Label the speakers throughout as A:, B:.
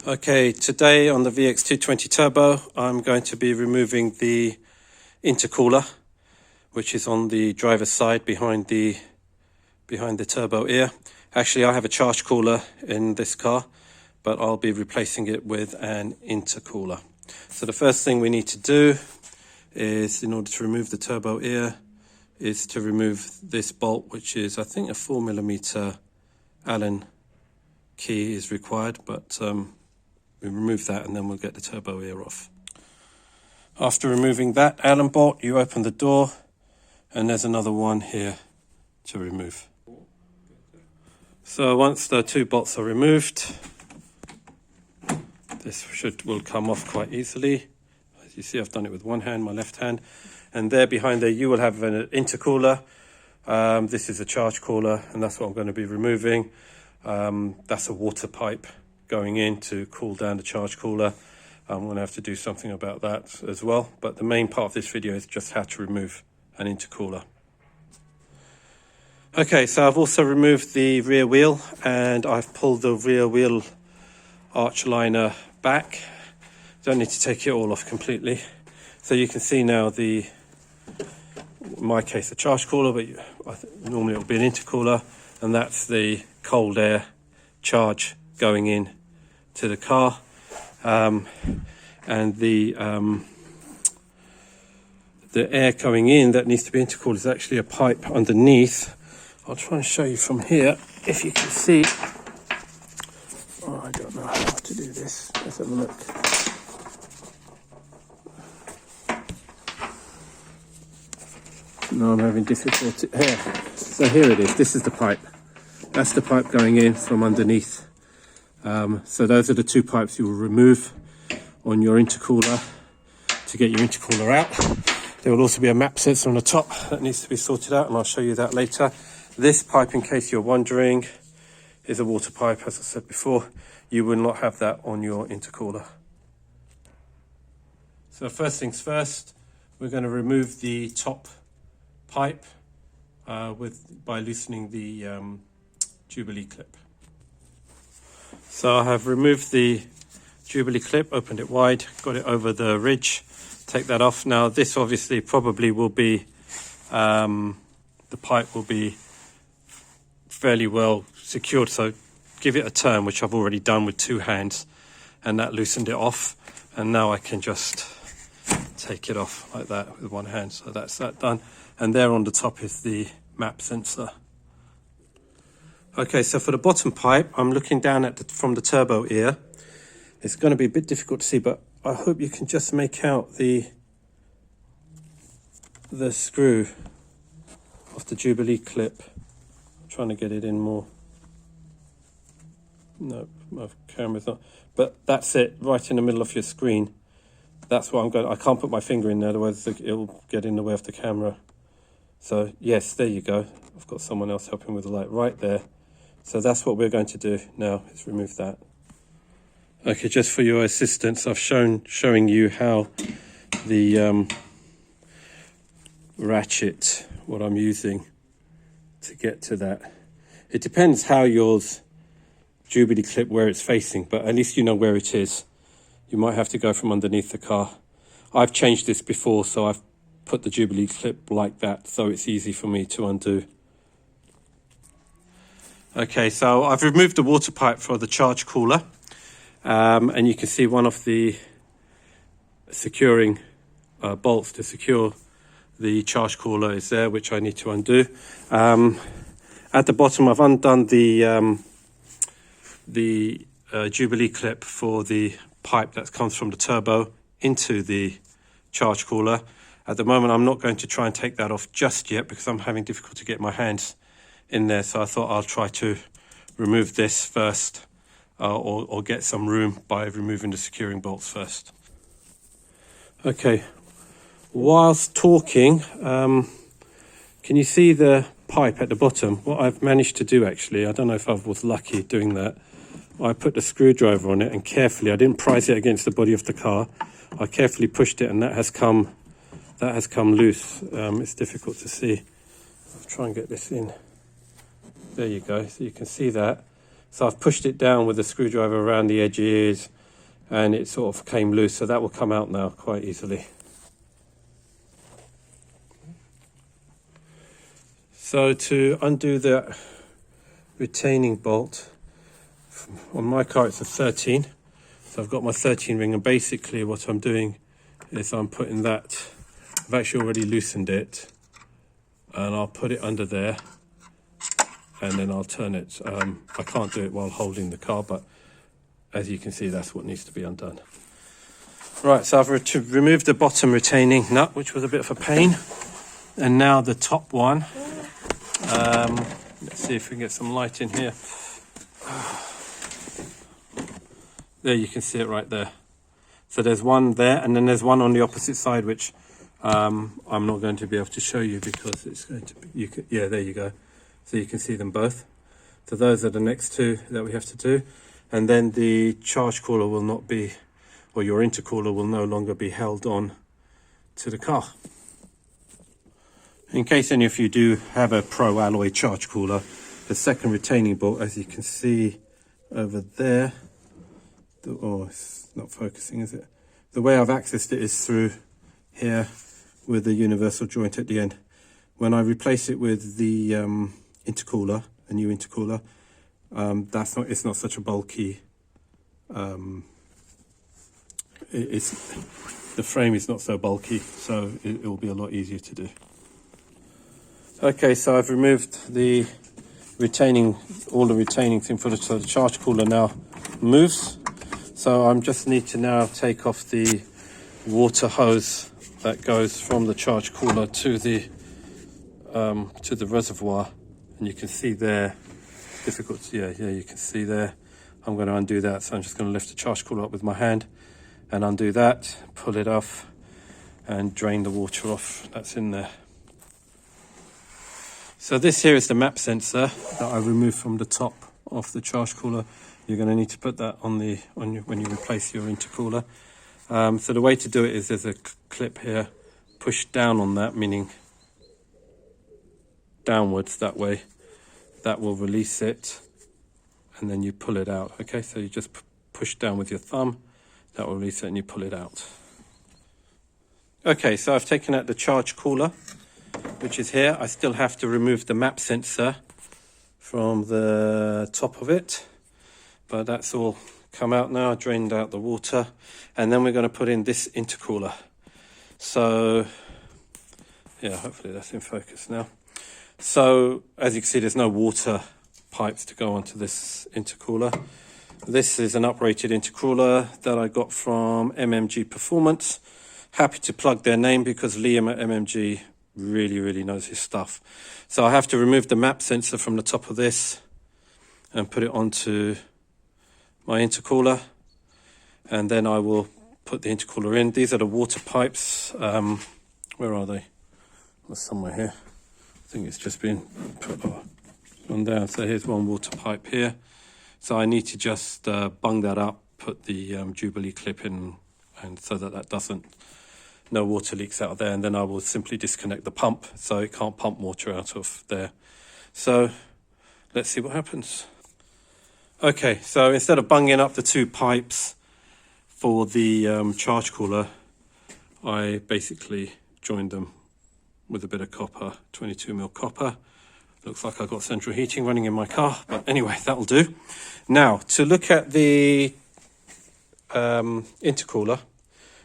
A: Okay, today on the VX220 Turbo, I'm going to be removing the intercooler, which is on the driver's side behind the turbo ear. Actually, I have a charge cooler in this car, but I'll be replacing it with an intercooler. So the first thing we need to do is, in order to remove the turbo ear, is to remove this bolt, which is, I think, a 4mm Allen key is required, but we remove that and then we'll get the turbo ear off. After removing that Allen bolt, you open the door and there's another one here to remove. So once the two bolts are removed, this will come off quite easily. As you see, I've done it with one hand, my left hand. And there behind there you will have an intercooler. This is a charge cooler and that's what I'm going to be removing. That's a water pipe going in to cool down the charge cooler. I'm going to have to do something about that as well, but the main part of this video is just how to remove an intercooler. Okay, so I've also removed the rear wheel and I've pulled the rear wheel arch liner back. Don't need to take it all off completely. So you can see now in my case, the charge cooler, but normally it'll be an intercooler, and that's the cold air charge going in to the car, and the air coming in that needs to be intercooled is actually a pipe underneath. I'll try and show you from here if you can see. Oh, I don't know how to do this. Let's have a look. No, I'm having difficulty here. So here it is. This is the pipe. That's the pipe going in from underneath. So those are the two pipes you will remove on your intercooler to get your intercooler out. There will also be a map sensor on the top that needs to be sorted out, and I'll show you that later. This pipe, in case you're wondering, is a water pipe, as I said before. You will not have that on your intercooler. So first things first, we're going to remove the top pipe by loosening the Jubilee clip. So I have removed the Jubilee clip, opened it wide, got it over the ridge. Take that off. Now this obviously probably will be, the pipe will be fairly well secured, so give it a turn, which I've already done with two hands, and that loosened it off. And now I can just take it off like that with one hand. So that's that done. And there on the top is the map sensor. Okay, so for the bottom pipe, I'm looking down from the turbo ear. It's going to be a bit difficult to see, but I hope you can just make out the screw of the Jubilee clip. I'm trying to get it in more. No, my camera's not. But that's it, right in the middle of your screen. That's what I'm going. I can't put my finger in there, otherwise it'll get in the way of the camera. So yes, there you go. I've got someone else helping with the light right there. So that's what we're going to do now, is remove that. Okay, just for your assistance, I've showing you how the ratchet, what I'm using to get to that. It depends how yours Jubilee clip, where it's facing, but at least you know where it is. You might have to go from underneath the car. I've changed this before, so I've put the Jubilee clip like that, so it's easy for me to undo. Okay, so I've removed the water pipe for the charge cooler, and you can see one of the securing bolts to secure the charge cooler is there, which I need to undo. At the bottom, I've undone the Jubilee clip for the pipe that comes from the turbo into the charge cooler. At the moment, I'm not going to try and take that off just yet because I'm having difficulty getting my hands in there, so I thought I'll try to remove this first, or get some room by removing the securing bolts first. Okay, whilst talking, can you see the pipe at the bottom? What I've managed to do, actually, I don't know if I was lucky doing that, I put the screwdriver on it and carefully, I didn't prise it against the body of the car, I carefully pushed it and that has come loose. It's difficult to see. I'll try and get this in. There you go, so you can see that. So I've pushed it down with the screwdriver around the edges, and it sort of came loose, so that will come out now quite easily. So to undo the retaining bolt, on my car it's a 13, so I've got my 13 ring, and basically what I'm doing is I'm putting that, I've actually already loosened it, and I'll put it under there, and then I'll turn it. I can't do it while holding the car, but as you can see, that's what needs to be undone. Right, so I've removed the bottom retaining nut, which was a bit of a pain, and now the top one. Let's see if we can get some light in here. There, you can see it right there. So there's one there, and then there's one on the opposite side, which I'm not going to be able to show you because it's going to be, yeah, there you go. So you can see them both. So those are the next two that we have to do. And then the charge cooler will not be, or your intercooler will no longer be held on to the car. In case any of you do have a Pro alloy charge cooler, the second retaining bolt, as you can see over there, oh, it's not focusing, is it? The way I've accessed it is through here with the universal joint at the end. When I replace it with the intercooler, a new intercooler, it's not such a bulky, the frame is not so bulky, so it will be a lot easier to do. Okay, so I've removed the retaining, all the retaining thing for the charge cooler now moves. So I just need to now take off the water hose that goes from the charge cooler to the reservoir, and you can see there, difficult, yeah, you can see there. I'm going to undo that, so I'm just going to lift the charge cooler up with my hand and undo that, pull it off, and drain the water off that's in there. So this here is the map sensor that I removed from the top of the charge cooler. You're going to need to put that on when you replace your intercooler. So the way to do it is there's a clip here. Push down on that, meaning downwards that way. That will release it, and then you pull it out. Okay, so you just push down with your thumb. That will release it, and you pull it out. Okay, so I've taken out the charge cooler, which is here. I still have to remove the map sensor from the top of it, but that's all come out now. I drained out the water, and then we're going to put in this intercooler. So yeah, hopefully that's in focus now. So as you can see, there's no water pipes to go onto this intercooler. This is an uprated intercooler that I got from MMG Performance. Happy to plug their name because Liam at MMG really knows his stuff. So I have to remove the map sensor from the top of this and put it onto my intercooler, and then I will put the intercooler in. These are the water pipes. Where are they? They're somewhere here. I think it's just been put on down. So here's one water pipe here. So I need to just bung that up, put the Jubilee clip in, and so that doesn't, no water leaks out of there, and then I will simply disconnect the pump so it can't pump water out of there. So let's see what happens. Okay, so instead of bunging up the two pipes for the charge cooler, I basically joined them with a bit of copper, 22mm copper. Looks like I've got central heating running in my car, but anyway, that'll do. Now, to look at the intercooler,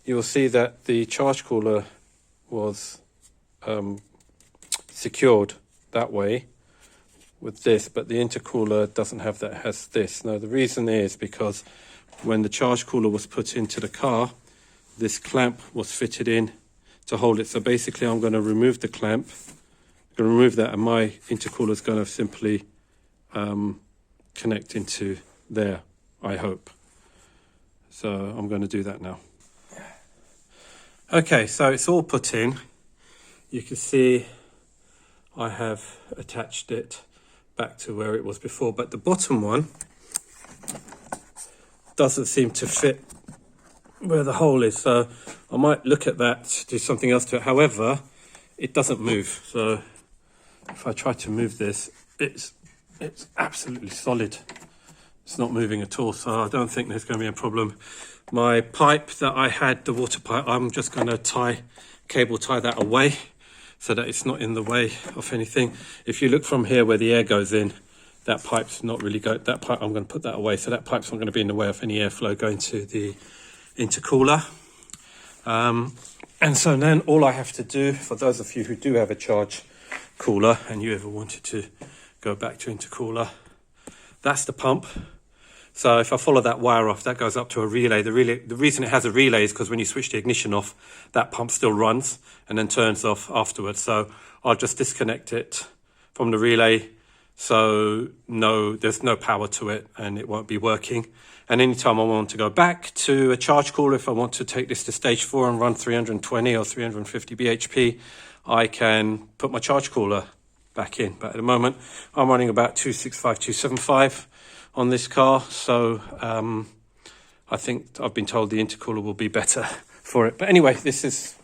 A: you will see that the charge cooler was secured that way with this, but the intercooler doesn't have that, it has this. Now, the reason is because when the charge cooler was put into the car, this clamp was fitted in to hold it. So basically, I'm going to remove the clamp, I'm going to remove that, and my intercooler is going to simply connect into there, I hope. So I'm going to do that now. Okay, so it's all put in. You can see I have attached it back to where it was before, but the bottom one doesn't seem to fit where the hole is, so I might look at that, do something else to it. However, it doesn't move, so if I try to move this, it's absolutely solid. It's not moving at all, so I don't think there's going to be a problem. My pipe that I had, the water pipe, I'm just going to cable tie that away so that it's not in the way of anything. If you look from here where the air goes in, that pipe's not really that pipe, I'm going to put that away, so that pipe's not going to be in the way of any airflow going to the intercooler. And so then all I have to do, for those of you who do have a charge cooler and you ever wanted to go back to intercooler, that's the pump. So if I follow that wire off, that goes up to a relay. The reason it has a relay is because when you switch the ignition off, that pump still runs and then turns off afterwards. So I'll just disconnect it from the relay, so there's no power to it and it won't be working. And anytime I want to go back to a charge cooler, if I want to take this to stage 4 and run 320 or 350 bhp, I can put my charge cooler back in. But at the moment, I'm running about 265, 275 on this car. So I think I've been told the intercooler will be better for it. But anyway, this is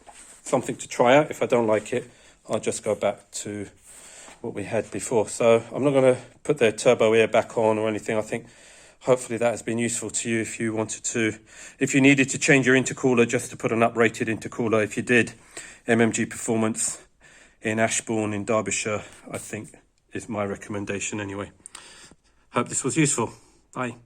A: something to try out. If I don't like it, I'll just go back to what we had before. So I'm not going to put the turbo air back on or anything. I think hopefully that has been useful to you if you needed to change your intercooler just to put an uprated intercooler. If you did, MMG Performance in Ashbourne in Derbyshire, I think, is my recommendation anyway. Hope this was useful. Bye.